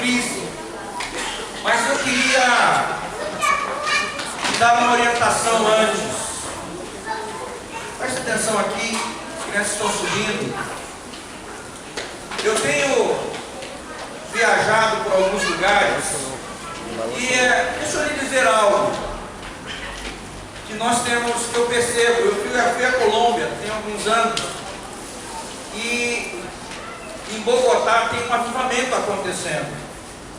crise, mas eu queria dar uma orientação antes. Preste atenção aqui, as crianças estão subindo. Eu tenho viajado por alguns lugares e deixa eu lhe dizer algo que nós temos, que eu percebo. Eu fui à Colômbia tem alguns anos e em Bogotá tem um avivamento acontecendo.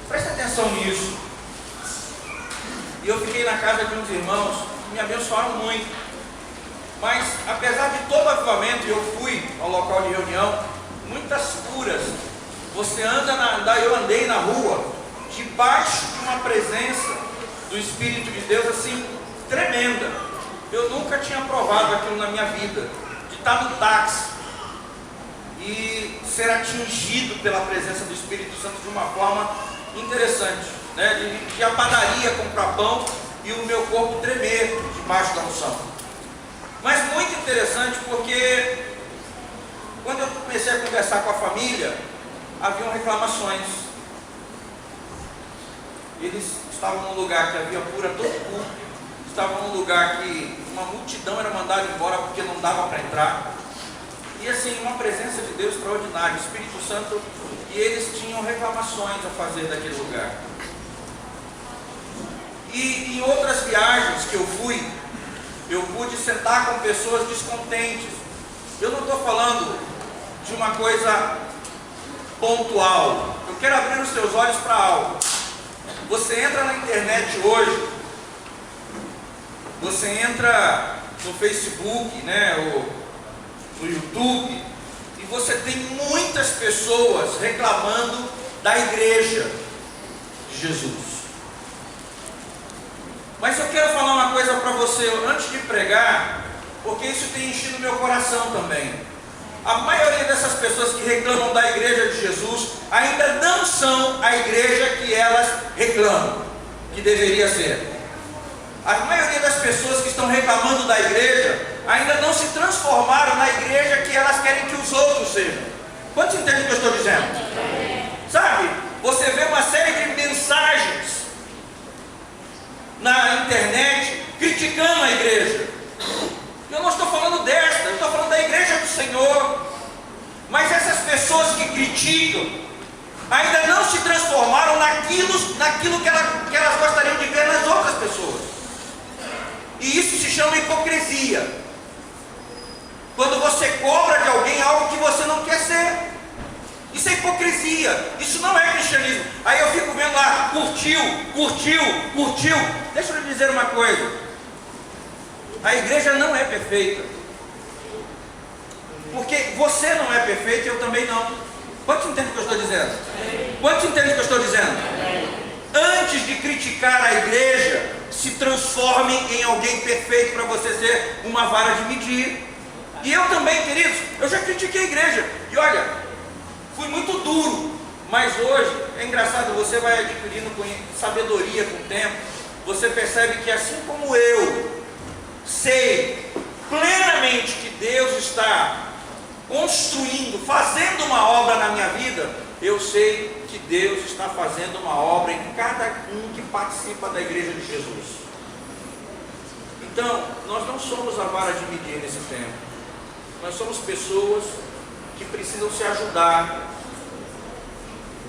Preste atenção nisso. E eu fiquei na casa de uns irmãos que me abençoaram muito. Mas apesar de todo o avivamento, eu fui ao local de reunião, muitas curas. Você eu andei na rua debaixo de uma presença do Espírito de Deus assim tremenda. Eu nunca tinha provado aquilo na minha vida, de estar no táxi e ser atingido pela presença do Espírito Santo de uma forma interessante, né? De a padaria comprar pão e o meu corpo tremer debaixo da unção. Mas muito interessante, porque quando eu comecei a conversar com a família, haviam reclamações. Eles estavam num lugar que havia cura todo culto, estavam num lugar que uma multidão era mandada embora porque não dava para entrar. E assim, uma presença de Deus extraordinária, o Espírito Santo, e eles tinham reclamações a fazer daquele lugar. E em outras viagens que eu fui, eu pude sentar com pessoas descontentes. Eu não estou falando de uma coisa pontual. Eu quero abrir os seus olhos para algo. Você entra na internet hoje, você entra no Facebook, né, ou no YouTube, e você tem muitas pessoas reclamando da igreja de Jesus. Mas eu quero falar uma coisa para você antes de pregar, porque isso tem enchido meu coração também. A maioria dessas pessoas que reclamam da igreja de Jesus ainda não são a igreja que elas reclamam, que deveria ser. A maioria das pessoas que estão reclamando da igreja ainda não se transformaram na igreja que elas querem que os outros sejam. Quantos entendem o que eu estou dizendo? Sabe, você vê uma série de mensagens na internet criticando a igreja. Eu não estou falando desta, eu estou falando da igreja do Senhor. Mas essas pessoas que criticam ainda não se transformaram naquilo que elas gostariam de ver nas outras pessoas. E isso se chama hipocrisia. Quando você cobra de alguém algo que você não quer ser. Isso é hipocrisia, isso não é cristianismo. Aí eu fico vendo lá, curtiu. Deixa eu lhe dizer uma coisa. A igreja não é perfeita. Porque você não é perfeito e eu também não. Quantos entendem o que eu estou dizendo? Quantos entendem o que eu estou dizendo? Antes de criticar a igreja, se transforme em alguém perfeito para você ser uma vara de medir. E eu também, queridos, eu já critiquei a igreja. E olha, fui muito duro. Mas hoje, é engraçado, você vai adquirindo sabedoria com o tempo. Você percebe que assim como eu sei plenamente que Deus está construindo, fazendo uma obra na minha vida, eu sei que Deus está fazendo uma obra em cada um que participa da igreja de Jesus. Então, nós não somos a vara de medir nesse tempo. Nós somos pessoas que precisam se ajudar.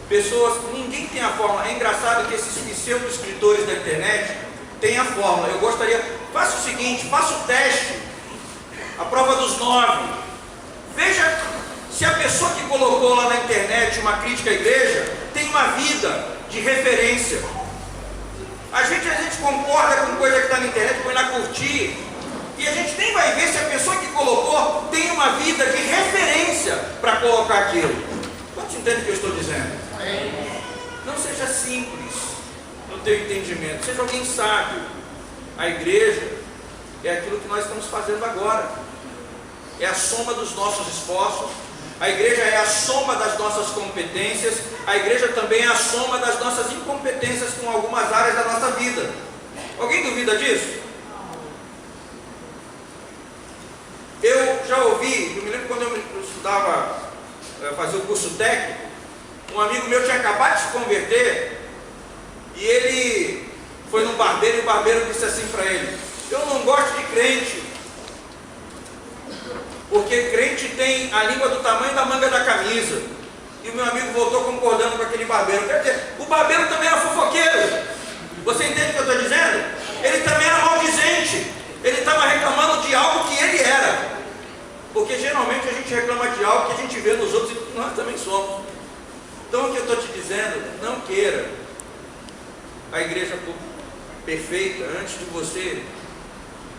Pessoas, ninguém tem a fórmula. É engraçado que esses pseudo-escritores da internet têm a fórmula. Eu gostaria, faça o seguinte, faça o teste, a prova dos 9. Veja se a pessoa que colocou lá na internet uma crítica à igreja tem uma vida de referência. A gente concorda com coisa que está na internet, põe na curtir, e a gente nem vai ver se a pessoa que colocou tem uma vida de referência para colocar aquilo. Quantos entendem o que eu estou dizendo? Não seja simples no teu entendimento, seja alguém sábio. A igreja é aquilo que nós estamos fazendo agora, é a soma dos nossos esforços. A igreja é a soma das nossas competências. A igreja também é a soma das nossas incompetências com algumas áreas da nossa vida. Alguém duvida disso? Eu já ouvi, eu me lembro quando eu estudava, fazia o curso técnico, um amigo meu tinha acabar de se converter, e ele foi num barbeiro, e o barbeiro disse assim para ele: eu não gosto de crente, porque crente tem a língua do tamanho da manga da camisa. E o meu amigo voltou concordando com aquele barbeiro. Quer dizer, o barbeiro também era fofoqueiro. Você entende o que eu estou dizendo? Ele também era maldizente. Ele estava reclamando de algo que ele era. Porque geralmente a gente reclama de algo que a gente vê nos outros e nós também somos. Então o que eu estou te dizendo, não queira a igreja perfeita antes de você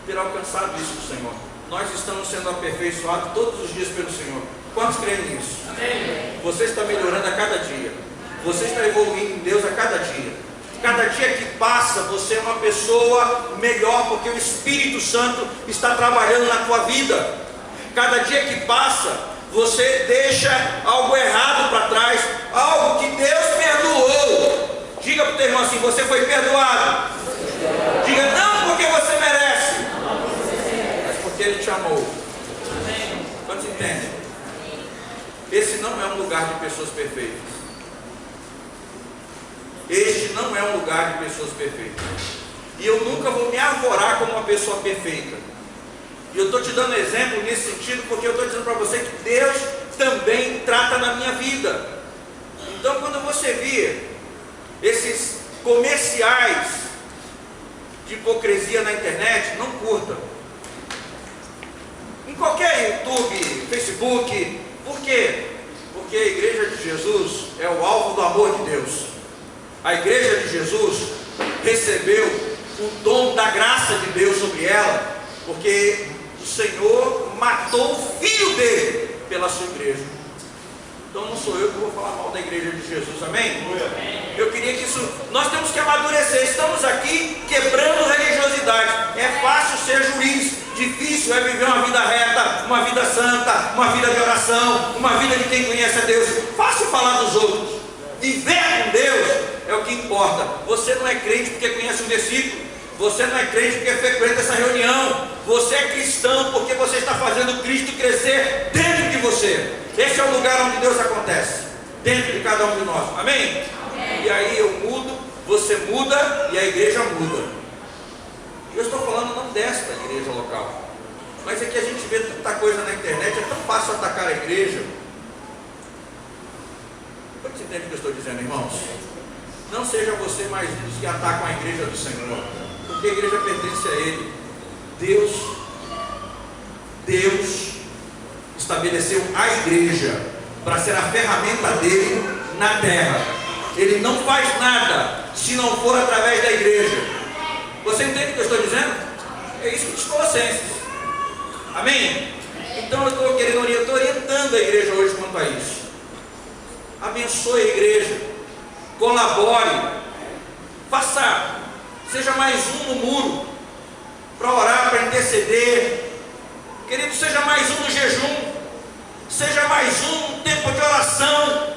ter alcançado isso do Senhor. Nós estamos sendo aperfeiçoados todos os dias pelo Senhor. Quantos creem nisso? Amém. Você está melhorando a cada dia. Você está evoluindo em Deus a cada dia. Cada dia que passa, você é uma pessoa melhor, porque o Espírito Santo está trabalhando na tua vida. Cada dia que passa, você deixa algo errado para trás, algo que Deus perdoou. Diga para o teu irmão assim: você foi perdoado. Diga: não porque você merece, mas porque Ele te amou. Quantos entendem? Esse não é um lugar de pessoas perfeitas. Este não é um lugar de pessoas perfeitas. E eu nunca vou me arvorar como uma pessoa perfeita. E eu estou te dando exemplo nesse sentido, porque eu estou dizendo para você que Deus também trata na minha vida. Então, quando você vir esses comerciais de hipocrisia na internet, não curta. Em qualquer YouTube, Facebook. Por quê? Porque a igreja de Jesus é o alvo do amor de Deus. A igreja de Jesus recebeu o dom da graça de Deus sobre ela, porque o Senhor matou o filho dele pela sua igreja. Então não sou eu que vou falar mal da igreja de Jesus, amém? Eu queria que isso, nós temos que amadurecer. Estamos aqui quebrando religiosidade. É fácil ser juiz, difícil é viver uma vida reta, uma vida santa, uma vida de oração, uma vida de quem conhece a Deus. Fácil falar dos outros. Viver com Deus é o que importa. Você não é crente porque conhece um versículo. Você não é crente porque frequenta essa reunião. Você é cristão porque você está fazendo Cristo crescer dentro de você. Esse é o lugar onde Deus acontece, dentro de cada um de nós, amém? Amém. E aí eu mudo, você muda e a igreja muda. Eu estou falando não desta igreja local, mas é que a gente vê tanta coisa na internet. É tão fácil atacar a igreja. Você entende o que eu estou dizendo, irmãos? Não seja você mais um dos que atacam a igreja do Senhor, porque a igreja pertence a Ele. Deus estabeleceu a igreja para ser a ferramenta dele na terra. Ele não faz nada se não for através da igreja. Você entende o que eu estou dizendo? É isso que diz Colossenses, amém? Então eu estou orientando a igreja hoje quanto a isso. Abençoe a igreja, colabore, seja mais um no muro para orar, para interceder. Querido, seja mais um no jejum, seja mais um no tempo de oração.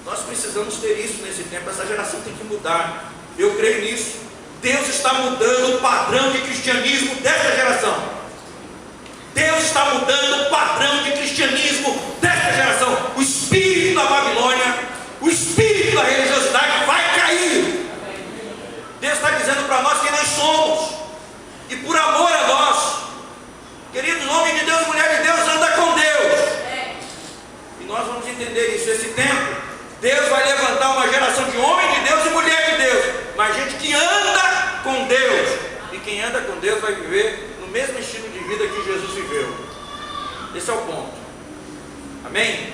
Nós precisamos ter isso nesse tempo. Essa geração tem que mudar. Eu creio nisso. Deus está mudando o padrão de cristianismo dessa geração. Deus está mudando o padrão de cristianismo dessa geração. O espírito da Babilônia, o espírito da religiosidade vai cair. Deus está dizendo para nós quem nós somos. E por amor a nós, queridos, homem de Deus, mulher de Deus, anda com Deus. E nós vamos entender isso. Esse tempo, Deus vai levantar uma geração de homem de Deus e mulher de Deus, mas gente que anda com Deus. E quem anda com Deus vai viver no mesmo estilo de vida que Jesus viveu. Esse é o ponto, amém?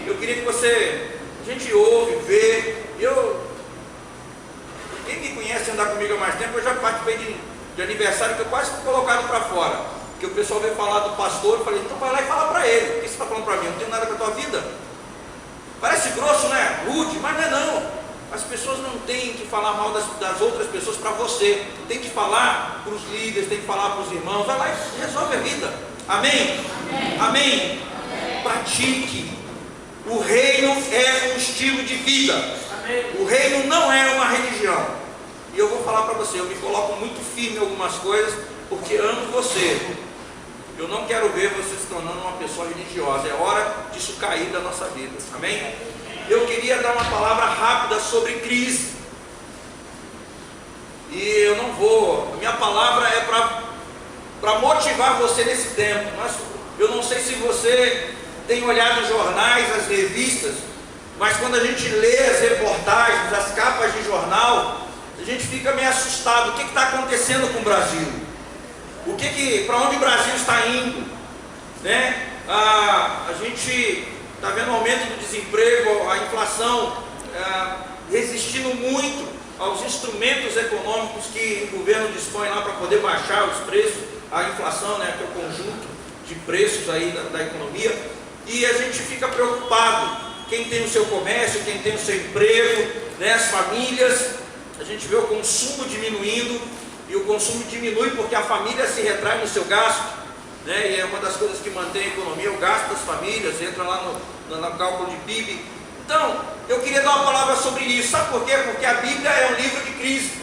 Eu queria que você, a gente ouve, vê. Quem me conhece, andar comigo há mais tempo, eu já participei de aniversário que eu quase fui colocado para fora, que o pessoal veio falar do pastor. Eu falei: então vai lá e fala para ele. O que você está falando para mim? Eu não tenho nada com a tua vida. Parece grosso, né? Rude, mas não é não. As pessoas não têm que falar mal das outras pessoas para você. Tem que falar para os líderes, tem que falar para os irmãos. Vai lá e resolve a vida. Amém? Amém? Amém? Amém. Pratique. O reino é um estilo de vida. Amém. O reino não é uma religião. E eu vou falar para você, eu me coloco muito firme em algumas coisas, porque amo você. Eu não quero ver você se tornando uma pessoa religiosa. É hora disso cair da nossa vida. Amém? Eu queria dar uma palavra rápida sobre crise. E eu não vou. A minha palavra é para motivar você nesse tempo. Mas eu não sei se você tem olhado os jornais, as revistas, mas quando a gente lê as reportagens, as capas de jornal, a gente fica meio assustado. O que está acontecendo com o Brasil? Para onde o Brasil está indo? Né? A gente está vendo o aumento do desemprego, a inflação resistindo muito aos instrumentos econômicos que o governo dispõe lá para poder baixar os preços, a inflação, né, que é o conjunto de preços aí da economia, e a gente fica preocupado. Quem tem o seu comércio, quem tem o seu emprego, né, as famílias, a gente vê o consumo diminuindo, e o consumo diminui porque a família se retrai no seu gasto, né, e é uma das coisas que mantém a economia, o gasto das famílias, entra lá no cálculo de PIB. Então, eu queria dar uma palavra sobre isso. Sabe por quê? Porque a Bíblia é um livro de crise.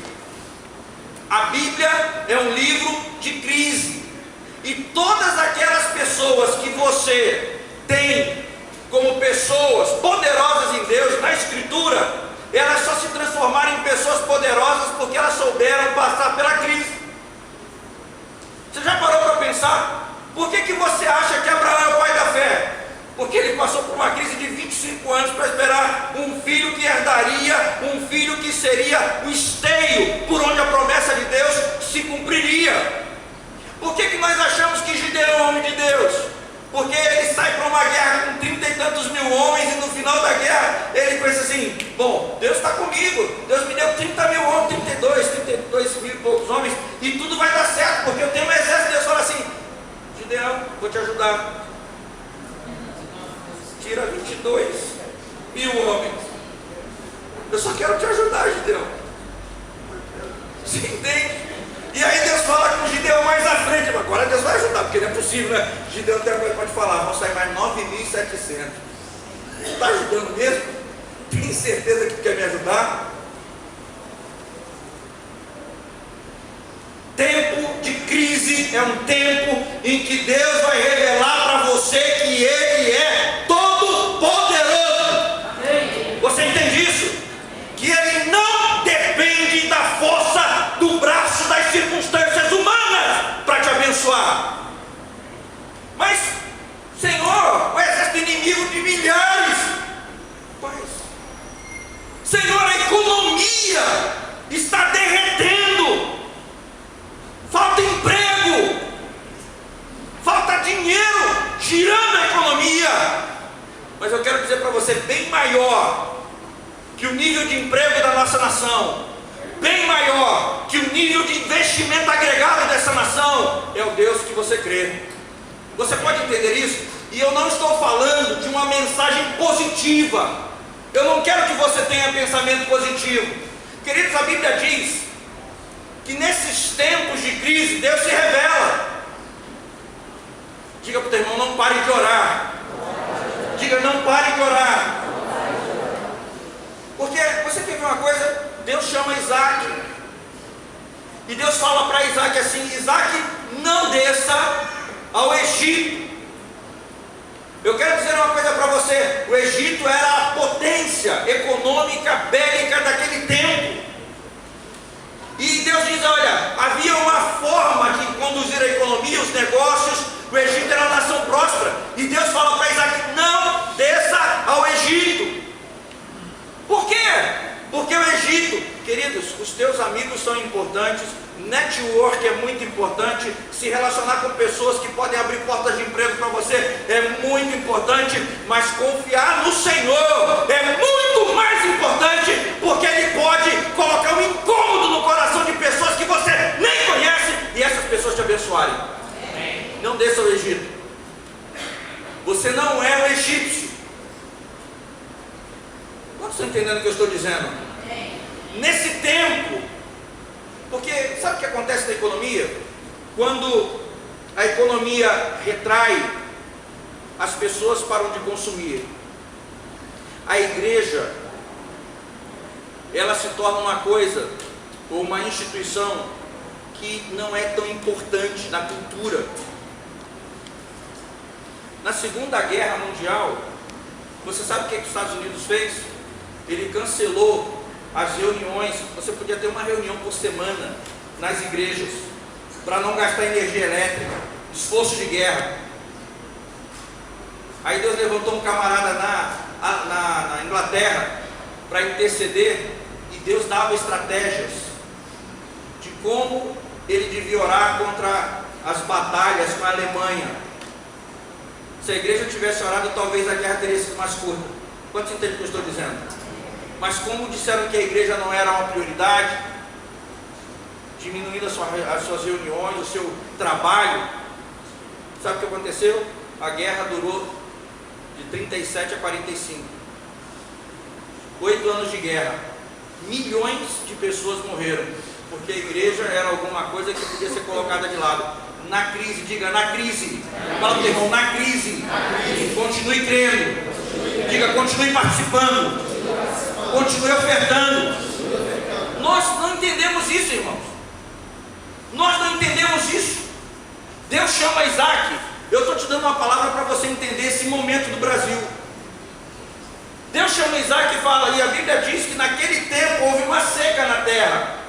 A Bíblia é um livro de crise. E todas aquelas pessoas que você tem como pessoas poderosas em Deus, na Escritura, elas só se transformaram em pessoas poderosas porque elas souberam passar pela crise. Você já parou para pensar? Por que você acha que Abraão é o pai da fé? Porque ele passou por uma crise de 25 anos para esperar um filho que herdaria, um filho que seria o esteio por onde a promessa de Deus se cumpriria. Por que nós achamos que Gideão é o homem de Deus? Porque ele sai para uma guerra com 30 e tantos mil homens, e no final da guerra ele pensa assim: bom, Deus está comigo, Deus me deu 30 mil homens, 32 mil e poucos homens, e tudo vai dar certo, porque eu tenho um exército. Deus fala assim: Gideão, vou te ajudar. Tira 22 mil homens. Eu só quero te ajudar, Gideão. Você entende? E aí Deus fala com Gideão mais à frente. Agora Deus vai ajudar, porque não é possível, né? Gideão até pode falar: vão sair mais 9.700. Está ajudando mesmo? Tem certeza que quer me ajudar? Tempo de crise é um tempo em que Deus vai revelar para você que Ele é todo poderoso. Você entende isso? Que Ele não depende da força do braço das circunstâncias humanas para te abençoar. Mas, Senhor, o exército inimigo de milhares. Mas, Senhor, a economia está derretendo. Falta emprego, falta dinheiro girando a economia. Mas eu quero dizer para você, bem maior que o nível de emprego da nossa nação, bem maior que o nível de investimento agregado dessa nação, é o Deus que você crê. Você pode entender isso? E eu não estou falando de uma mensagem positiva. Eu não quero que você tenha pensamento positivo. Queridos, a Bíblia diz que nesses tempos de crise Deus se revela. Diga para o teu irmão: não pare de orar. Diga: não pare de orar. Porque você quer ver uma coisa? Deus chama Isaac, e Deus fala para Isaac assim: Isaac, não desça ao Egito. Eu quero dizer uma coisa para você: o Egito era a potência econômica, bélica daquele tempo. E Deus diz: olha, havia uma forma de conduzir a economia, os negócios. O Egito era uma nação próspera. E Deus fala para Isaac: não desça ao Egito. Por quê? Porque o Egito, queridos, os teus amigos são importantes, network é muito importante, se relacionar com pessoas que podem abrir portas de emprego para você é muito importante, mas confiar no Senhor é muito mais importante, porque Ele pode colocar um incômodo no coração de pessoas que você nem conhece e essas pessoas te abençoarem. Não desça ao Egito. Você não é o egípcio. Quantos estão entendendo o que eu estou dizendo? Nesse tempo, porque sabe o que acontece na economia? Quando a economia retrai, as pessoas param de consumir. A igreja, ela se torna uma coisa, ou uma instituição, que não é tão importante na cultura. Na Segunda Guerra Mundial, você sabe o que os Estados Unidos fez? Ele cancelou as reuniões. Você podia ter uma reunião por semana nas igrejas, para não gastar energia elétrica, esforço de guerra. Aí Deus levantou um camarada na Inglaterra para interceder, e Deus dava estratégias de como ele devia orar contra as batalhas com a Alemanha. Se a igreja tivesse orado, talvez a guerra teria sido mais curta. Quantos entendem o que eu estou dizendo? Mas como disseram que a igreja não era uma prioridade, diminuindo as suas reuniões, o seu trabalho, sabe o que aconteceu? A guerra durou de 37 a 45. 8 anos de guerra. Milhões de pessoas morreram, porque a igreja era alguma coisa que podia ser colocada de lado. Na crise, diga na crise. Fala para o irmão, na crise. Continue crendo. Diga, continue participando. Continue ofertando. Nós não entendemos isso, irmãos. Nós não entendemos isso. Deus chama Isaac. Eu estou te dando uma palavra para você entender esse momento do Brasil. Deus chama Isaac e fala, e a Bíblia diz que naquele tempo houve uma seca na terra.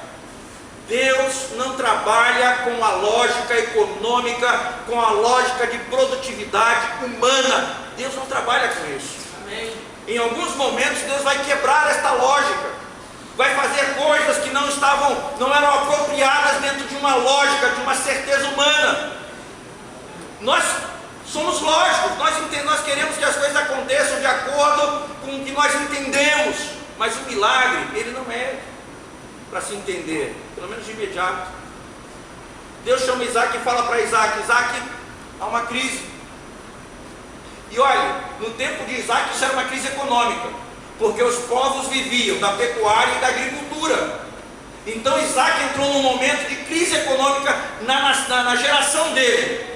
Deus não trabalha com a lógica econômica, com a lógica de produtividade humana. Deus não trabalha com isso. Amém. Em alguns momentos Deus vai quebrar esta lógica, vai fazer coisas que não eram apropriadas dentro de uma lógica, de uma certeza humana. Nós somos lógicos, nós queremos que as coisas aconteçam de acordo com o que nós entendemos, mas o milagre, ele não é para se entender, pelo menos de imediato. Deus chama Isaac e fala para Isaac, Isaac, há uma crise. E olha, no tempo de Isaac isso era uma crise econômica, porque os povos viviam da pecuária e da agricultura. Então Isaac entrou num momento de crise econômica na geração dele.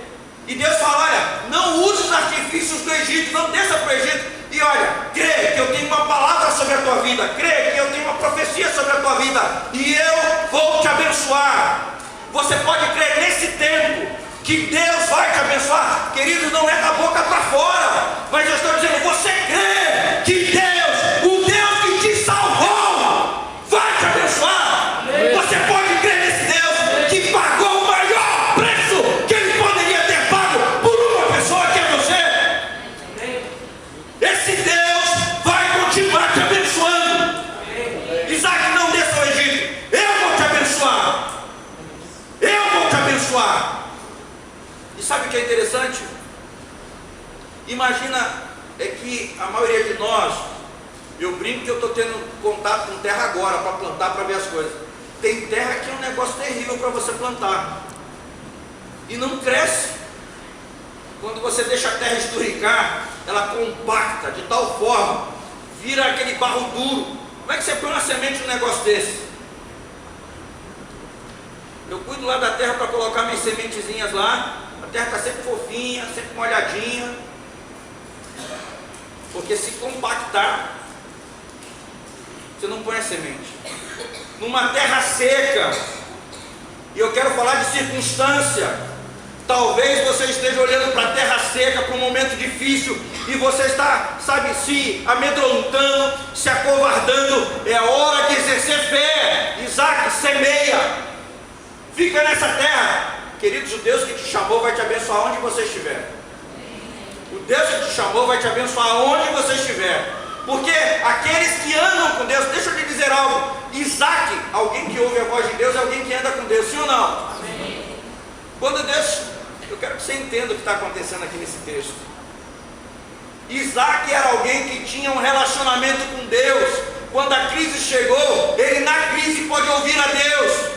E Deus fala, olha, não use os artifícios do Egito, não desça para o Egito. E olha, crê que eu tenho uma palavra sobre a tua vida, crê que eu tenho uma profecia sobre a tua vida, e eu vou te abençoar. Você pode crer nesse tempo que Deus vai te abençoar, queridos, não é da boca para fora, mas eu estou dizendo, você crê que Deus, o Deus que te salvou, vai te abençoar? Amém. Você pode crer nesse Deus que pagou o maior preço que Ele poderia ter pago por uma pessoa que é você? Amém. Esse Deus vai continuar te abençoando. Amém. Isaac, não desça ao Egito, eu vou te abençoar. Eu vou te abençoar. E sabe o que é interessante? Imagina, é que a maioria de nós, eu brinco que eu estou tendo contato com terra agora, para plantar, para ver as coisas. Tem terra que é um negócio terrível para você plantar, e não cresce. Quando você deixa a terra esturricar, ela compacta de tal forma, vira aquele barro duro. Como é que você põe uma semente num negócio desse? Eu cuido lá da terra para colocar minhas sementezinhas lá. A terra está sempre fofinha, sempre molhadinha, porque se compactar, você não põe a semente. Numa terra seca, e eu quero falar de circunstância, talvez você esteja olhando para a terra seca, para um momento difícil, e você está, sabe, se amedrontando, se acovardando. É hora de exercer fé. Isaac, semeia, fica nessa terra. Queridos, o Deus que te chamou vai te abençoar onde você estiver. O Deus que te chamou vai te abençoar onde você estiver. Porque aqueles que andam com Deus, deixa eu te dizer algo, Isaac, alguém que ouve a voz de Deus, é alguém que anda com Deus, sim ou não? Amém. Quando Deus, eu quero que você entenda o que está acontecendo aqui nesse texto. Isaac era alguém que tinha um relacionamento com Deus. Quando a crise chegou, ele na crise pode ouvir a Deus.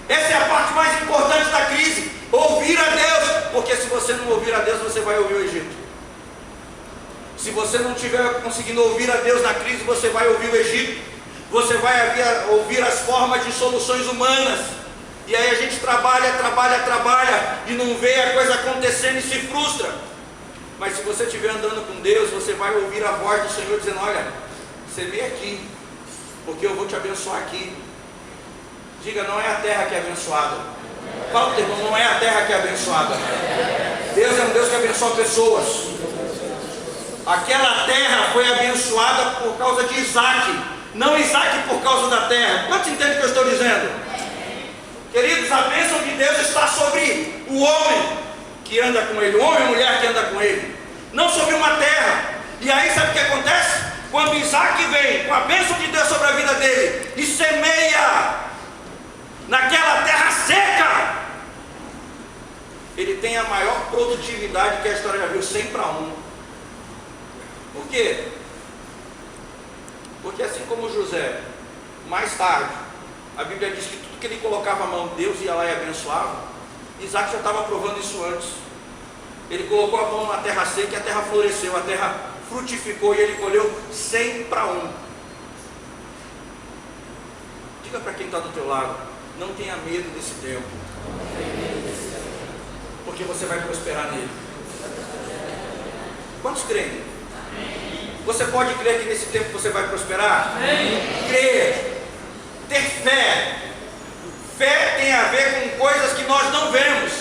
Essa é a parte mais importante da crise, ouvir a Deus, porque se você não ouvir a Deus, você vai ouvir o Egito. Se você não estiver conseguindo ouvir a Deus na crise, você vai ouvir o Egito, você vai ouvir as formas de soluções humanas, e aí a gente trabalha, e não vê a coisa acontecendo e se frustra. Mas se você estiver andando com Deus, você vai ouvir a voz do Senhor dizendo, olha, semeia aqui, porque eu vou te abençoar aqui. Diga, não é a terra que é abençoada. Fala, irmão, não é a terra que é abençoada. Deus é um Deus que abençoa pessoas. Aquela terra foi abençoada por causa de Isaac, não Isaac por causa da terra. Quantos entendem o que eu estou dizendo? Queridos, a bênção de Deus está sobre o homem que anda com ele, o homem e a mulher que anda com ele, não sobre uma terra. E aí sabe o que acontece? Quando Isaac vem com a bênção de Deus sobre a vida dele e semeia naquela terra seca, ele tem a maior produtividade que a história já viu, 100 para 1. Por quê? Porque assim como José, mais tarde, a Bíblia diz que tudo que ele colocava a mão, Deus ia lá e abençoava. Isaac já estava provando isso antes. Ele colocou a mão na terra seca e a terra floresceu, a terra frutificou e ele colheu 100 para 1. Diga para quem está do teu lado, não tenha medo desse tempo, porque você vai prosperar nele. Quantos creem? Você pode crer que nesse tempo você vai prosperar? Crer, ter fé. Fé tem a ver com coisas que nós não vemos.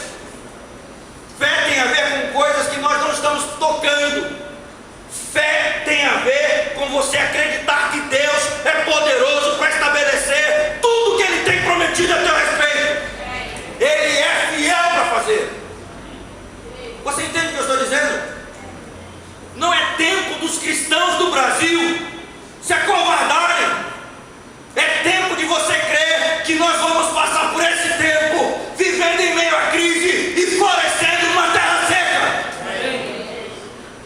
Fé tem a ver com coisas que nós não estamos tocando. Fé tem a ver com você acreditar que Deus é poderoso para estabelecer tudo que Ele tem prometido a teu respeito. Ele é fiel para fazer. Você entende o que eu estou dizendo? Não é tempo dos cristãos do Brasil se acovardarem. É tempo de você crer que nós vamos passar por esse tempo, vivendo em meio à crise e florescendo numa terra seca.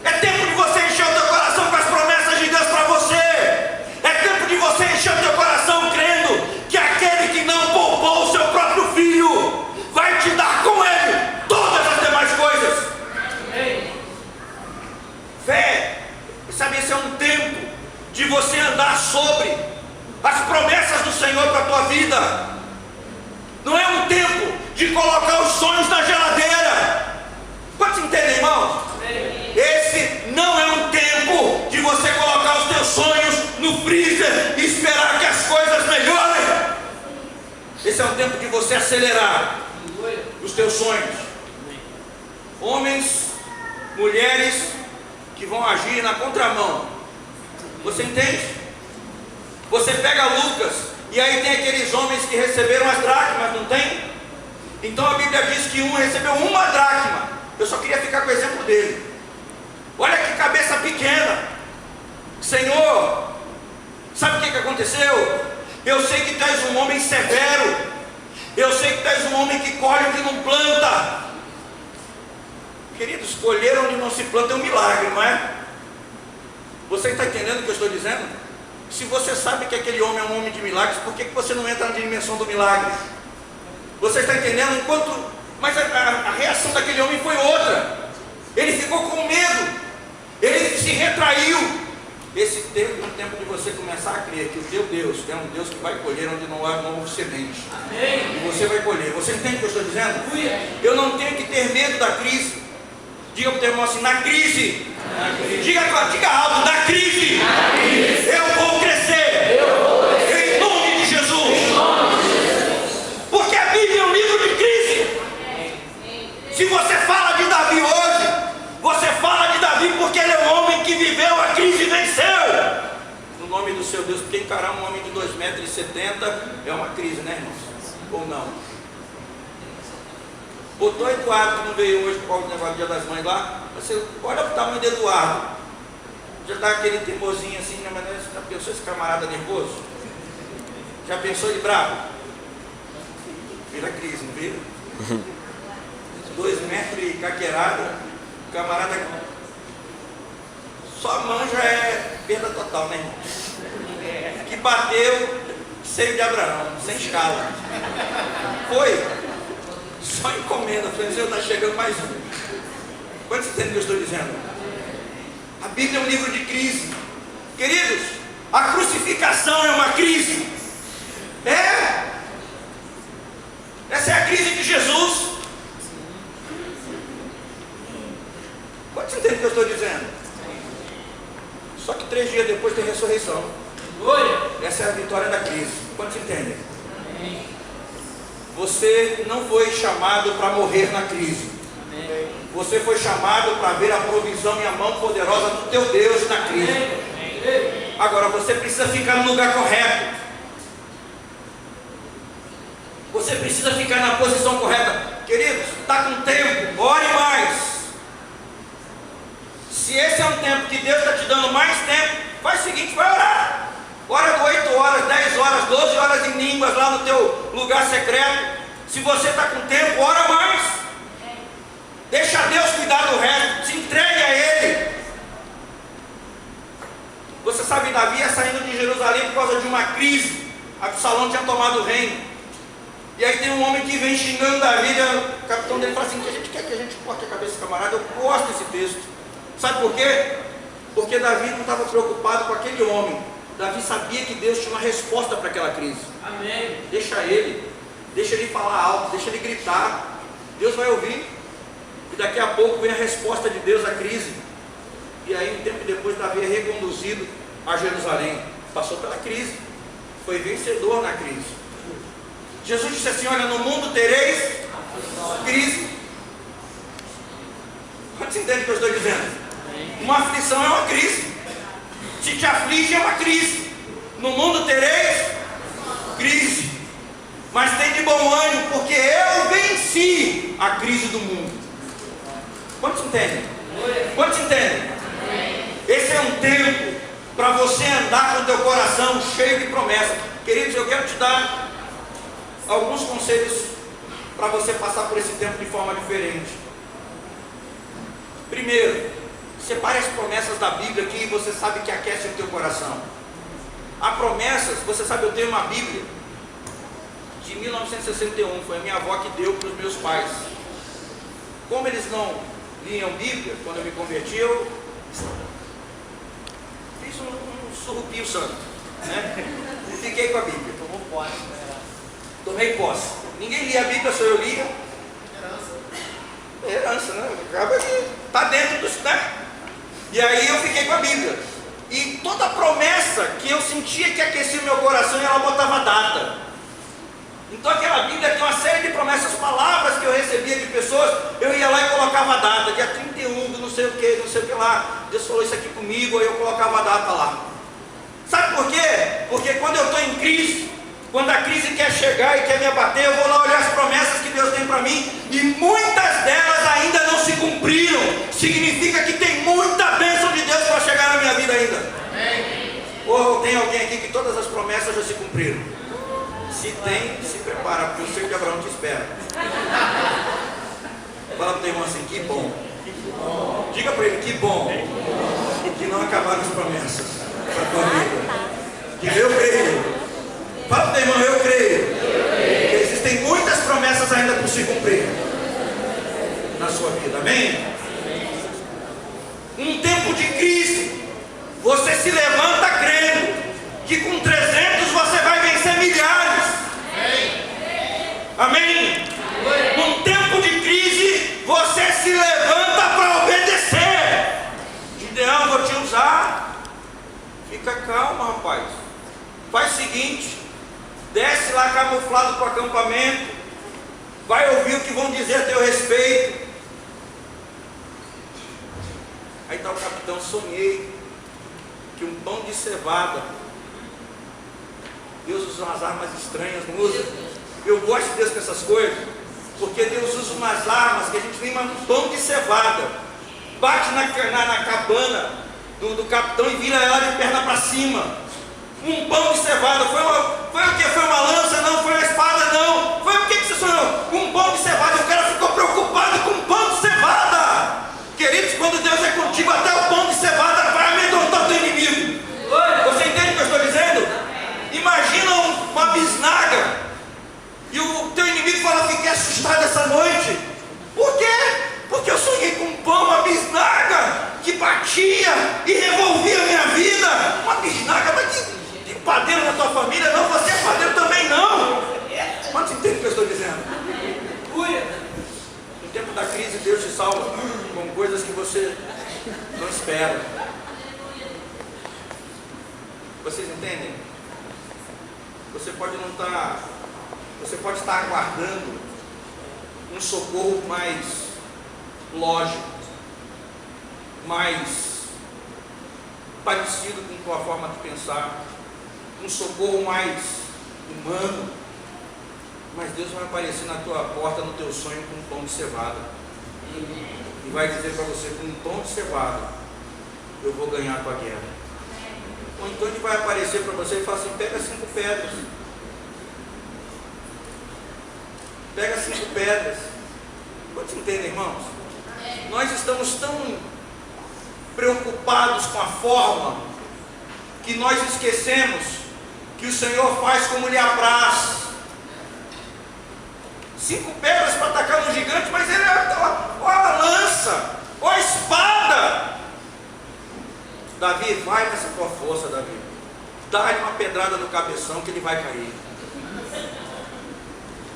É tempo de você encher o teu coração com as promessas de Deus para você. É tempo de você encher o teu coração crendo que aquele que não poupou o seu próprio filho vai te dar com ele todas as demais coisas. Fé, sabe, esse é um tempo de você andar sobre as promessas do Senhor para a tua vida. Não é um tempo de colocar os sonhos na geladeira. Quantos entendem, irmãos? Esse não é um tempo de você colocar os teus sonhos no freezer e esperar que as coisas melhorem. Esse é um tempo de você acelerar os teus sonhos. Homens, mulheres que vão agir na contramão. Você entende? Você pega Lucas, e aí tem aqueles homens que receberam as dracmas, não tem? Então a Bíblia diz que um recebeu uma dracma. Eu só queria ficar com o exemplo dele. Olha que cabeça pequena. Senhor, sabe o que aconteceu? Eu sei que tu és um homem severo. Eu sei que tu és um homem que colhe onde não planta. Queridos, colher onde não se planta é um milagre, não é? Você está entendendo o que eu estou dizendo? Se você sabe que aquele homem é um homem de milagres, por que você não entra na dimensão do milagre? Você está entendendo? Mas a reação daquele homem foi outra. Ele ficou com medo. Ele se retraiu. Esse tempo é um tempo de você começar a crer que o teu Deus é um Deus que vai colher onde não houve semente. E você vai colher. Você entende o que eu estou dizendo? Eu não tenho que ter medo da crise. Diga para o teu irmão assim, na crise. Diga alto, na crise. Eu vou crescer. Em nome de Jesus. Porque a Bíblia é um livro de crise. Se você fala de Davi hoje, você fala de Davi porque ele é um homem que viveu a crise e venceu. No nome do seu Deus, porque encarar um homem de 2,70 metros é uma crise, né, irmãos? Ou não? Botou Eduardo, que não veio hoje por causa do negócio do Dia das Mães lá. Você olha para o tamanho do Eduardo. Já dá aquele teimosinho assim, né? Mas já pensou esse camarada nervoso? Já pensou ele bravo? Vira crise, não vira? 2 metros e caqueirado. Camarada só mão já é perda total, né, irmão? Que bateu seio de Abraão, sem escala. Foi. Só encomenda, Senhor, está chegando mais um. Quantos entendem o que eu estou dizendo? A Bíblia é um livro de crise. Queridos, a crucificação é uma crise. Essa é a crise de Jesus. Quantos entendem o que eu estou dizendo? Só que 3 dias depois tem ressurreição. Essa é a vitória da crise. Quantos entendem? Você não foi chamado para morrer na crise. Você foi chamado para ver a provisão e a mão poderosa do teu Deus na crise. Agora você precisa ficar no lugar correto. Você precisa ficar na posição correta. Queridos, está com tempo, ore mais. Se esse é um tempo que Deus está te dando mais tempo, faz o seguinte, vai orar. Ora 8 horas, 10 horas, 12 horas em línguas lá no teu lugar secreto. Se você está com tempo, ora mais. Deixa Deus cuidar do resto, se entregue a Ele. Você sabe, Davi ia saindo de Jerusalém por causa de uma crise. Absalão tinha tomado o reino. E aí tem um homem que vem xingando Davi, o capitão dele fala assim, que a gente quer que a gente corte a cabeça desse camarada. Eu gosto desse texto. Sabe por quê? Porque Davi não estava preocupado com aquele homem. Davi sabia que Deus tinha uma resposta para aquela crise. Amém. Deixa ele falar alto, deixa ele gritar. Deus vai ouvir. E daqui a pouco vem a resposta de Deus à crise. E aí um tempo depois Davi é reconduzido a Jerusalém. Passou pela crise. Foi vencedor na crise. Jesus disse assim, olha, no mundo tereis crise. Você entende o que eu estou dizendo? Uma aflição é uma crise. Se te aflige é uma crise. No mundo tereis crise. Mas tem de bom ânimo, porque eu venci a crise do mundo. Quantos entendem? Quantos entendem? Esse é um tempo para você andar com o teu coração cheio de promessas. Queridos, eu quero te dar alguns conselhos para você passar por esse tempo de forma diferente. Primeiro, separe as promessas da Bíblia que você sabe que aquecem o teu coração. Há promessas, você sabe, eu tenho uma Bíblia de 1961, foi a minha avó que deu para os meus pais. Como eles não liam Bíblia, quando eu me converti, eu fiz um surrupio santo, né? E fiquei com a Bíblia. Tomou posse, né? Tomei posse. Ninguém lia a Bíblia, só eu lia. Herança, né? Acaba que está dentro dos, né? E aí eu fiquei com a Bíblia. E toda promessa que eu sentia que aquecia o meu coração, ela botava data. Então aquela Bíblia tem uma série de promessas, palavras que eu recebia de pessoas, eu ia lá e colocava a data, dia 31 do não sei o que lá. Deus falou isso aqui comigo, aí eu colocava a data lá. Sabe por quê? Porque quando eu estou em crise, quando a crise quer chegar e quer me abater, eu vou lá olhar as promessas que Deus tem para mim, e muitas delas ainda não se cumpriram. Significa que tem muita bênção de Deus para chegar na minha vida ainda. Amém. Ou tem alguém aqui que todas as promessas já se cumpriram? Se tem, se prepara, porque o Senhor de Abraão te espera. Fala para o teu irmão assim, que bom. Diga para ele, que bom. Que não acabaram as promessas para a tua vida. Que eu creio. Fala para o teu irmão, eu creio. Que existem muitas promessas ainda por se cumprir na sua vida, amém? Um tempo de crise, você se levanta crendo que com 300 você vai vencer milhares. Amém? Num tempo de crise, você se levanta para obedecer. Gideão, vou te usar. Fica calma, rapaz. Faz o seguinte, desce lá camuflado para o acampamento, vai ouvir o que vão dizer a teu respeito. Aí está o capitão, sonhei que um pão de cevada, Deus usa umas armas estranhas, não usa? Eu gosto de Deus com essas coisas, porque Deus usa umas armas que a gente nem um pão de cevada, bate na cabana do capitão e vira ela de perna para cima. Um pão de cevada, foi o que? Foi uma lança? Não, foi uma espada? Não. Foi o que você sonhou? Um pão de cevada. O cara ficou preocupado com um pão de cevada. Queridos, quando Deus é contigo, até o pão de cevada vai amedrontar o teu inimigo. Você entende o que eu estou dizendo? Imagina uma bisnaga e o teu inimigo fala, fiquei assustado essa noite. Por quê? Porque eu sonhei com um pão, uma bisnaga que batia e revolvia a minha vida. Uma bisnaga, mas que padeiro na tua família? Não, você é padeiro também não. Quantos entendem o que eu estou dizendo? No tempo da crise, Deus te salva com coisas que você não espera. Vocês entendem? Você pode não estar, você pode estar aguardando um socorro mais lógico, mais parecido com a tua forma de pensar, um socorro mais humano, mas Deus vai aparecer na tua porta, no teu sonho, com um pão de cevada, e vai dizer para você: com um pão de cevada eu vou ganhar a tua guerra. Ou então Ele vai aparecer para você e falar assim: pega 5 pedras, pega 5 pedras. Quantos entendem, irmãos? Nós estamos tão preocupados com a forma que nós esquecemos que o Senhor faz como lhe apraz. 5 pedras para atacar no gigante, mas ele ó a lança, ó a espada. Davi, vai nessa tua força, Davi. Dá-lhe uma pedrada no cabeção que ele vai cair.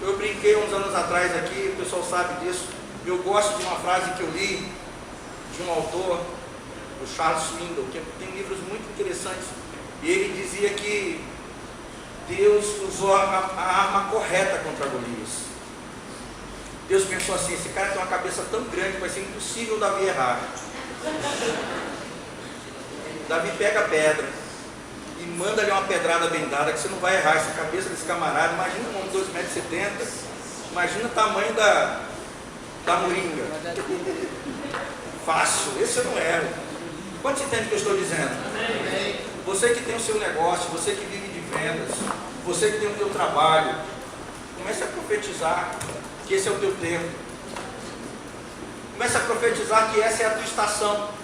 Eu brinquei uns anos atrás aqui, o pessoal sabe disso. Eu gosto de uma frase que eu li de um autor, o Charles Swindoll, que tem livros muito interessantes. E ele dizia que Deus usou a arma correta contra Golias. Deus pensou assim: esse cara tem uma cabeça tão grande que vai ser impossível Davi errar. Davi pega a pedra e manda-lhe uma pedrada bem dada, que você não vai errar. Essa cabeça desse camarada, imagina um homem de 2,70 m, imagina o tamanho da moringa. Fácil, esse eu não erro. Quantos entendem o que eu estou dizendo? Você que tem o seu negócio, você que vive de vendas, você que tem o seu trabalho, comece a profetizar que esse é o teu tempo. Comece a profetizar que essa é a tua estação.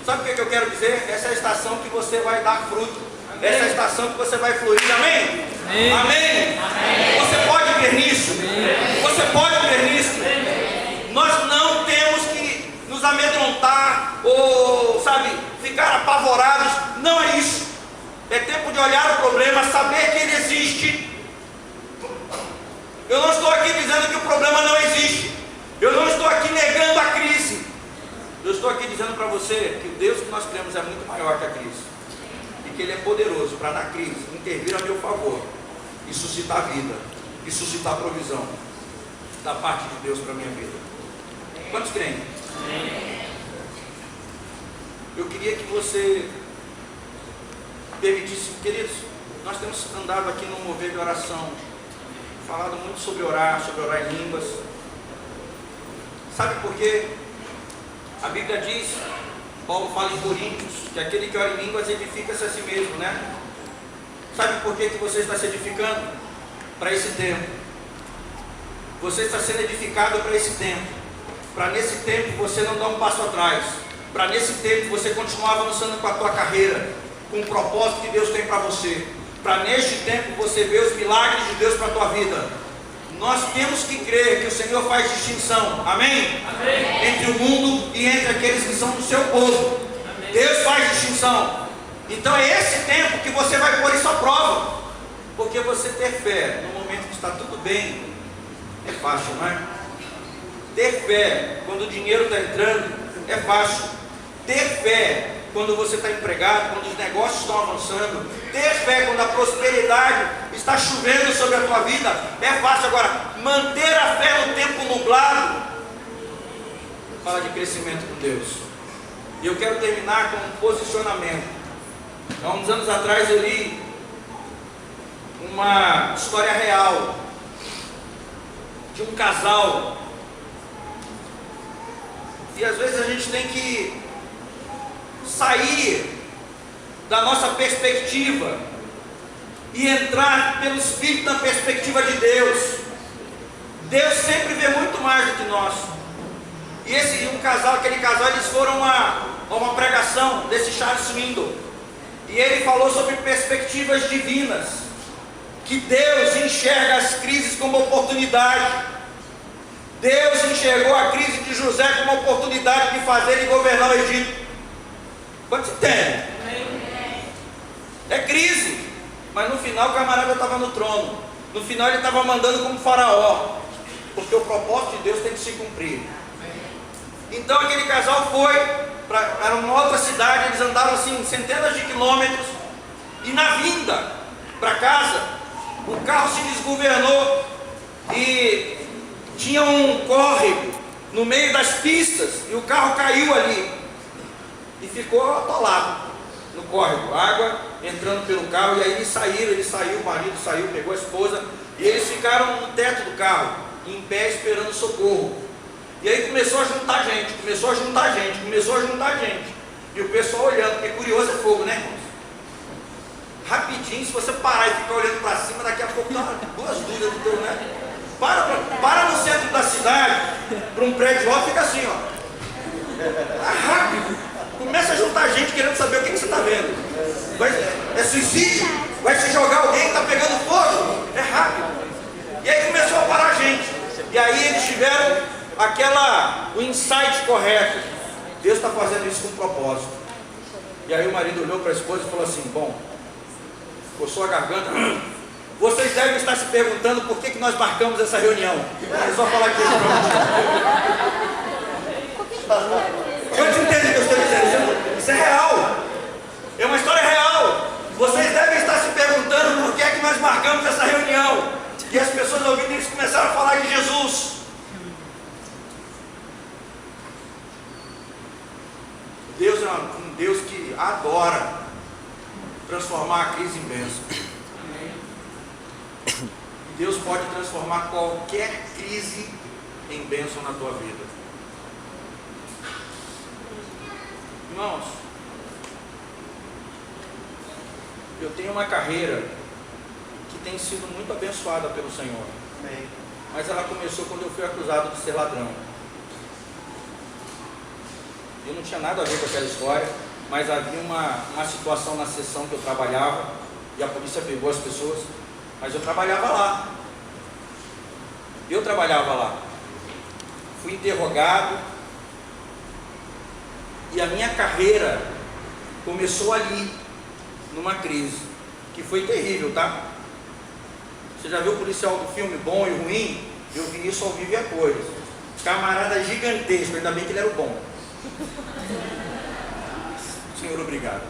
Sabe o que eu quero dizer? Essa é a estação que você vai dar fruto. Amém. Essa é a estação que você vai fluir. Amém? Amém? Amém? Amém. Você pode ver nisso? Amém. Você pode ver nisso? Amém. Nós não temos que nos amedrontar ou, ficar apavorados. Não é isso. É tempo de olhar o problema, saber que ele existe. Eu não estou aqui dizendo que o problema não existe. Eu não estou aqui negando a crise. Eu estou aqui dizendo para você que o Deus que nós cremos é muito maior que a crise. E que Ele é poderoso para, na crise, intervir a meu favor e suscitar vida, e suscitar provisão da parte de Deus para a minha vida. Quantos creem? Eu queria que você permitisse, queridos, nós temos andado aqui no mover de oração, falado muito sobre orar em línguas. Sabe por quê? A Bíblia diz, Paulo fala em Coríntios, que aquele que ora em línguas edifica-se a si mesmo, né? Sabe por que você está se edificando? Para esse tempo. Você está sendo edificado para esse tempo. Para nesse tempo você não dar um passo atrás. Para nesse tempo você continuar avançando com a tua carreira, com o propósito que Deus tem para você. Para neste tempo você ver os milagres de Deus para a tua vida. Nós temos que crer que o Senhor faz distinção, amém? Amém. Entre o mundo e entre aqueles que são do seu povo. Amém. Deus faz distinção. Então é esse tempo que você vai pôr isso à prova. Porque você ter fé no momento que está tudo bem é fácil, não é? Ter fé quando o dinheiro está entrando é fácil. Ter fé quando você está empregado, quando os negócios estão avançando, ter fé quando a prosperidade está chovendo sobre a tua vida, é fácil. Agora, manter a fé no tempo nublado, fala de crescimento com Deus. E eu quero terminar com um posicionamento. Há uns anos atrás eu li uma história real de um casal, e às vezes a gente tem que sair da nossa perspectiva e entrar pelo Espírito na perspectiva de Deus. Deus sempre vê muito mais do que nós. E aquele casal, eles foram a uma pregação desse Charles Swindoll, e ele falou sobre perspectivas divinas, que Deus enxerga as crises como oportunidade. Deus enxergou a crise de José como oportunidade de fazer ele governar o Egito. Quantos entendem? É crise, mas no final o camarada estava no trono. No final ele estava mandando como faraó, porque o propósito de Deus tem que se cumprir. Então aquele casal foi para uma outra cidade. Eles andaram assim centenas de quilômetros, e na vinda para casa o carro se desgovernou e tinha um córrego no meio das pistas, e o carro caiu ali e ficou atolado no córrego, água entrando pelo carro. E aí eles saíram, o marido saiu, pegou a esposa, e eles ficaram no teto do carro, em pé, esperando socorro. E aí começou a juntar gente, e o pessoal olhando, porque curioso é fogo, né, irmãos? Rapidinho, se você parar e ficar olhando para cima, daqui a pouco dá duas dúvidas do teu, né? Para no centro da cidade, para um prédio alto, fica assim, ó. Rápido. Começa a juntar gente querendo saber o que você está vendo. É suicídio? Vai se jogar alguém que está pegando fogo? É rápido. E aí começou a parar a gente. E aí eles tiveram o insight correto. Deus está fazendo isso com um propósito. E aí o marido olhou para a esposa e falou assim: bom, coçou a garganta. Vocês devem estar se perguntando por que nós marcamos essa reunião. É só falar aqui. Eu te entendo o que eu estou dizendo. Isso é real. É uma história real. Vocês devem estar se perguntando por que nós marcamos essa reunião. E as pessoas ouvindo isso começaram a falar de Jesus. Deus é um Deus que adora transformar a crise em bênção. Deus pode transformar qualquer crise em bênção na tua vida. Irmãos, eu tenho uma carreira que tem sido muito abençoada pelo Senhor. Amém. Mas ela começou quando eu fui acusado de ser ladrão. Eu não tinha nada a ver com aquela história, mas havia uma situação na sessão que eu trabalhava, e a polícia pegou as pessoas, mas eu trabalhava lá. Fui interrogado, e a minha carreira começou ali, numa crise, que foi terrível, tá? Você já viu o policial do filme Bom e Ruim? Eu vi isso ao vivo e a cores. Camarada gigantesco, ainda bem que ele era o bom. Senhor, obrigado.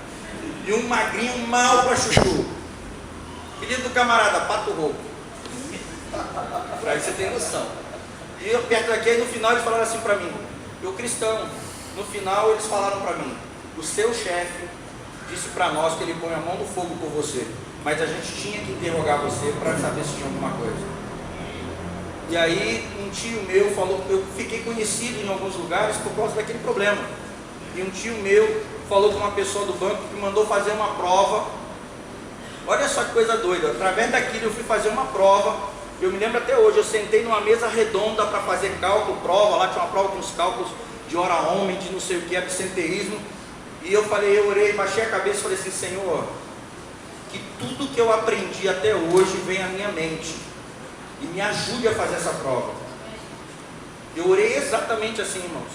E um magrinho mal para chuchu. Pedido do camarada, pato rouco. Para você ter noção. E eu perto daqui, aí no final eles falaram assim para mim, eu cristão, no final eles falaram para mim: o seu chefe disse para nós que ele põe a mão no fogo por você, mas a gente tinha que interrogar você para saber se tinha alguma coisa. E aí um tio meu falou, eu fiquei conhecido em alguns lugares por causa daquele problema. E um tio meu falou com uma pessoa do banco que mandou fazer uma prova. Olha só que coisa doida, através daquilo eu fui fazer uma prova. Eu me lembro até hoje, eu sentei numa mesa redonda para fazer cálculo, prova, lá tinha uma prova com os cálculos de hora homem, de não sei o que, absenteísmo. E eu orei, baixei a cabeça e falei assim: Senhor, que tudo que eu aprendi até hoje venha à minha mente e me ajude a fazer essa prova. Eu orei exatamente assim, irmãos.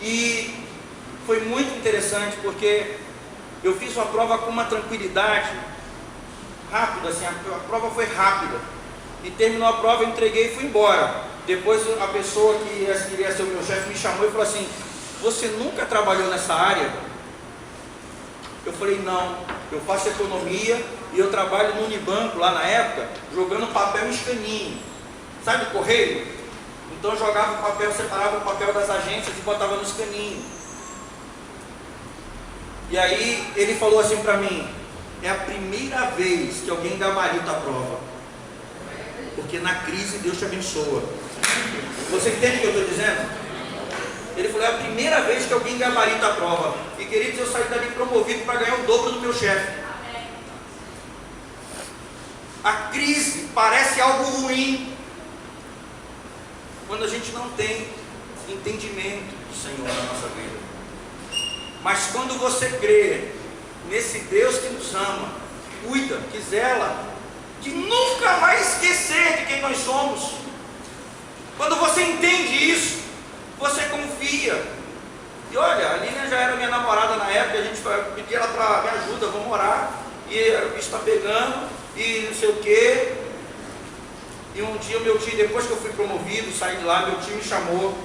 E foi muito interessante, porque eu fiz uma prova com uma tranquilidade rápida, assim, a prova foi rápida. E terminou a prova, eu entreguei e fui embora. Depois a pessoa que iria ser o meu chefe me chamou e falou assim: você nunca trabalhou nessa área? Eu falei: não, eu faço economia e eu trabalho no Unibanco lá na época, jogando papel em escaninho. Sabe o correio? Então eu jogava o papel, separava o papel das agências e botava no escaninho. E aí ele falou assim para mim: é a primeira vez que alguém gabarita a prova, porque na crise Deus te abençoa. Você entende o que eu estou dizendo? Ele falou: é a primeira vez que alguém gabarita a prova. E queridos, eu saí dali promovido para ganhar o dobro do meu chefe. A crise parece algo ruim quando a gente não tem entendimento do Senhor na nossa vida. Mas quando você crê nesse Deus que nos ama, que cuida, que zela, que nunca vai esquecer de quem nós somos, quando você entende isso, você confia. E olha, a Lina já era minha namorada na época, a gente pedia ela para me ajuda, vamos orar, e o bicho está pegando, e não sei o que. E um dia o meu tio, depois que eu fui promovido, saí de lá, meu tio me chamou.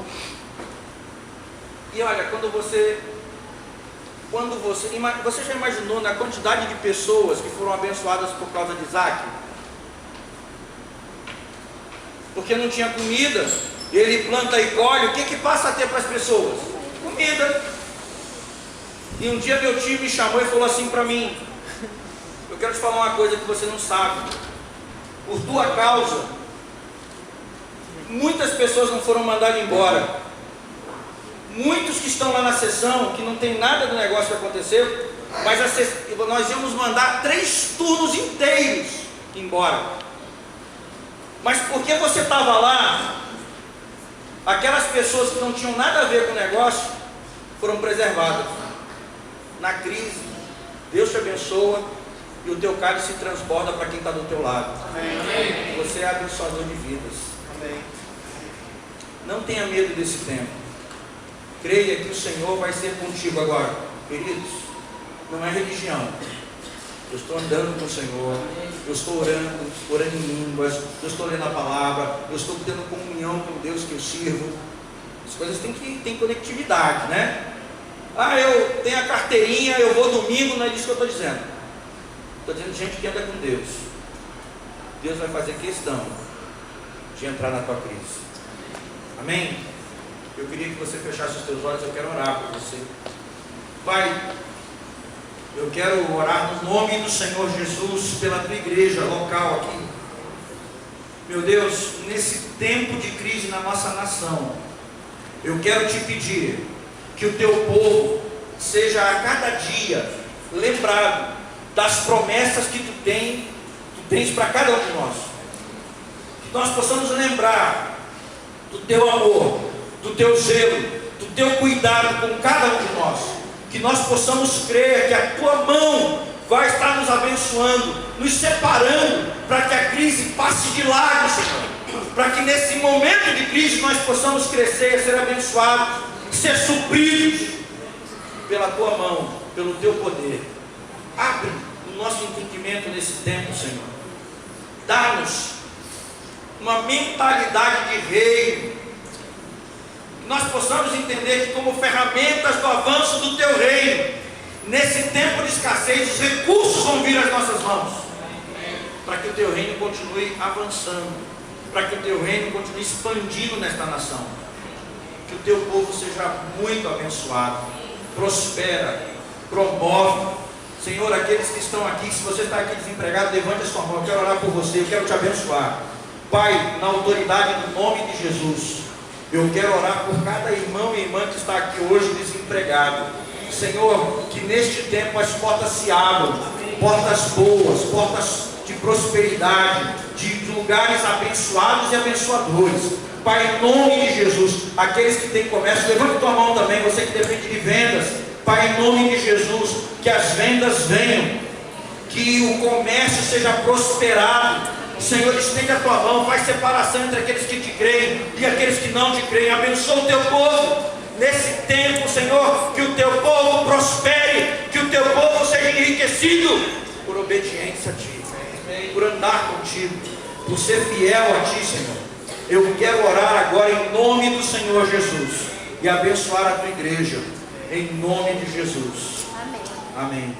E olha, você já imaginou na quantidade de pessoas que foram abençoadas por causa de Isaac? Porque não tinha comida, ele planta e colhe, o que que passa a ter para as pessoas? Comida. E um dia meu tio me chamou e falou assim para mim: eu quero te falar uma coisa que você não sabe. Por tua causa, muitas pessoas não foram mandadas embora. Muitos que estão lá na sessão, que não tem nada do negócio que aconteceu, mas nós íamos mandar 3 turnos inteiros embora. Mas porque você estava lá, aquelas pessoas que não tinham nada a ver com o negócio foram preservadas. Na crise, Deus te abençoa e o teu cálice se transborda para quem está do teu lado. Amém. Você é abençoador de vidas. Amém. Não tenha medo desse tempo. Creia que o Senhor vai ser contigo agora. Queridos, não é religião. Eu estou andando com o Senhor, eu estou orando em línguas, eu estou lendo a palavra, eu estou tendo comunhão com Deus que eu sirvo. As coisas têm conectividade, né? Ah, eu tenho a carteirinha, eu vou domingo, não é isso que eu estou dizendo. Estou dizendo gente que anda com Deus. Deus vai fazer questão de entrar na tua crise. Amém? Eu queria que você fechasse os teus olhos, eu quero orar por você. Pai, eu quero orar no nome do Senhor Jesus pela tua igreja local aqui. Meu Deus, nesse tempo de crise na nossa nação, eu quero te pedir que o teu povo seja a cada dia lembrado das promessas que tu tens para cada um de nós. Que nós possamos lembrar do teu amor, do teu zelo, do teu cuidado com cada um de nós. Que nós possamos crer que a tua mão vai estar nos abençoando, nos separando, para que a crise passe de lado, Senhor. Para que nesse momento de crise nós possamos crescer, ser abençoados, ser supridos pela tua mão, pelo teu poder. Abre o nosso entendimento nesse tempo, Senhor. Dá-nos uma mentalidade de reino. Que nós possamos entender que, como ferramentas do avanço do teu reino, nesse tempo de escassez, os recursos vão vir às nossas mãos, para que o teu reino continue avançando, para que o teu reino continue expandindo nesta nação. Que o teu povo seja muito abençoado, prospera, promove. Senhor, aqueles que estão aqui, se você está aqui desempregado, levante a sua mão, eu quero orar por você, eu quero te abençoar. Pai, na autoridade do nome de Jesus, eu quero orar por cada irmão e irmã que está aqui hoje desempregado. Senhor, que neste tempo as portas se abram, portas boas, portas de prosperidade, de lugares abençoados e abençoadores. Pai, em nome de Jesus, aqueles que têm comércio, levanta tua mão também, você que depende de vendas. Pai, em nome de Jesus, que as vendas venham, que o comércio seja prosperado. Senhor, estende a tua mão, faz separação entre aqueles que te creem e aqueles que não te creem. Abençoa o teu povo nesse tempo, Senhor, que o teu povo prospere, que o teu povo seja enriquecido por obediência a ti, por andar contigo, por ser fiel a ti, Senhor. Eu quero orar agora em nome do Senhor Jesus e abençoar a tua igreja, em nome de Jesus. Amém. Amém.